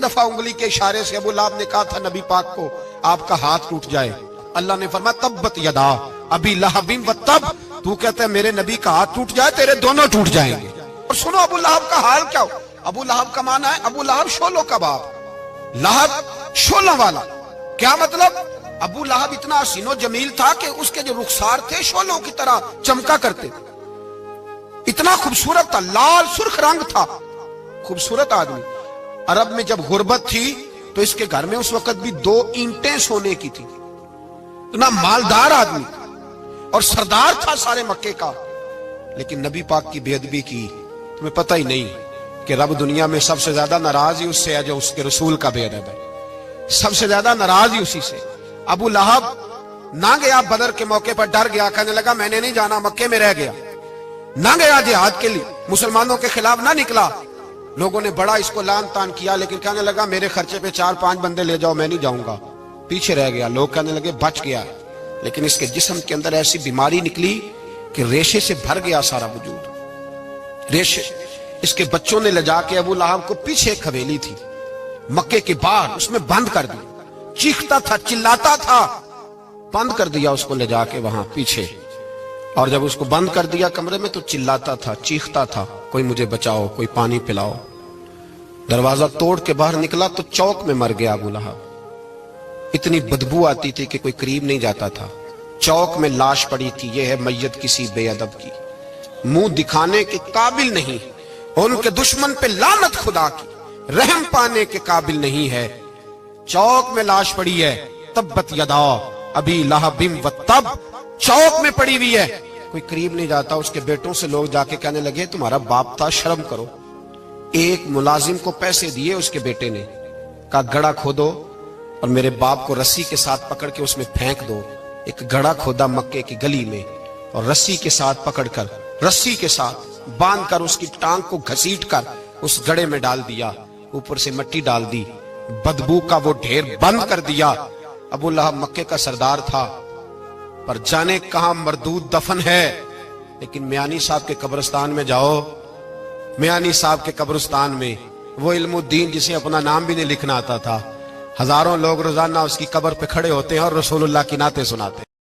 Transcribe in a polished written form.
دفعہ انگلی کے اشارے سے ابو لہب نے کہا تھا نبی پاک کو آپ کا ہاتھ ٹوٹ جائے، اللہ نے فرمایا تبت یدا ابی لہب و تب، تو کہتا ہے میرے نبی کا ہاتھ ٹوٹ جائے تیرے دونوں ٹوٹ جائیں گے۔ اور سنو ابو لہب کا حال کیا ہو۔ ابو لہب کا معنی ہے ابو لہب شولوں کا باپ، لہب شولوں والا۔ کیا مطلب؟ ابو لہب اتنا حسین و جمیل تھا کہ اس کے جو رخسار تھے شولوں کی طرح چمکا کرتے، اتنا خوبصورت تھا، لال سرخ رنگ تھا، خوبصورت آدمی۔ عرب میں جب غربت تھی تو اس کے گھر میں اس وقت بھی 2 اینٹیں سونے کی تھی، اتنا مالدار آدمی اور سردار تھا سارے مکے کا۔ لیکن نبی پاک کی بے ادبی کی، تمہیں پتہ ہی نہیں کہ رب دنیا میں سب سے زیادہ ناراض ہی اس سے ہے جو اس کے رسول کا بے ادب ہے، سب سے زیادہ ناراض ہی اسی سے۔ ابو لہب نہ گیا بدر کے موقع پر، ڈر گیا، کہنے لگا میں نے نہیں جانا، مکے میں رہ گیا، نہ گیا جہاد کے لیے، مسلمانوں کے خلاف نہ نکلا۔ لوگوں نے بڑا اس کو لان تان کیا، لیکن کہنے لگا میرے خرچے پہ 4-5 بندے لے جاؤ، میں نہیں جاؤں گا، پیچھے رہ گیا۔ لوگ کہنے لگے بچ گیا، لیکن اس کے جسم کے اندر ایسی بیماری نکلی کہ ریشے سے بھر گیا سارا وجود، ریشے۔ اس کے بچوں نے لے جا کے ابو لہب کو پیچھے ایک حویلی تھی مکے کے باہر، اس میں بند کر دیا، چیختا تھا چلاتا تھا، بند کر دیا اس کو لے جا کے وہاں پیچھے۔ اور جب اس کو بند کر دیا کمرے میں تو چلاتا تھا، چیختا تھا، کوئی مجھے بچاؤ، کوئی پانی پلاؤ۔ دروازہ توڑ کے باہر نکلا تو چوک میں مر گیا ابو لہب، اتنی بدبو آتی تھی کہ کوئی قریب نہیں جاتا تھا۔ چوک میں لاش پڑی تھی، یہ ہے میت کسی بے ادب کی، منہ دکھانے کے قابل نہیں، ان کے دشمن پہ لعنت خدا کی، رحم پانے کے قابل نہیں ہے۔ چوک میں لاش پڑی ہے، تبت یدا ابی لہب و تب، چوک میں پڑی ہوئی ہے، کوئی قریب نہیں جاتا۔ اس کے بیٹوں سے لوگ جا کے کہنے لگے تمہارا باپ تھا، شرم کرو۔ ایک ملازم کو پیسے دیے اس کے بیٹے نے، کہا گڑھا کھودو اور میرے باپ کو رسی کے ساتھ پکڑ کے اس میں پھینک دو۔ ایک گڑھا کھودا مکے کی گلی میں اور رسی کے ساتھ پکڑ کر، رسی کے ساتھ باندھ کر اس کی ٹانگ کو گھسیٹ کر اس گڑھے میں ڈال دیا، اوپر سے مٹی ڈال دی، بدبو کا وہ ڈھیر بند کر دیا۔ ابو لہب مکے کا سردار تھا، پر جانے کہاں مردود دفن ہے۔ لیکن میانی صاحب کے قبرستان میں جاؤ، میانی صاحب کے قبرستان میں وہ علم الدین جسے اپنا نام بھی نہیں لکھنا آتا تھا، ہزاروں لوگ روزانہ اس کی قبر پہ کھڑے ہوتے ہیں اور رسول اللہ کی نعتیں سناتے ہیں۔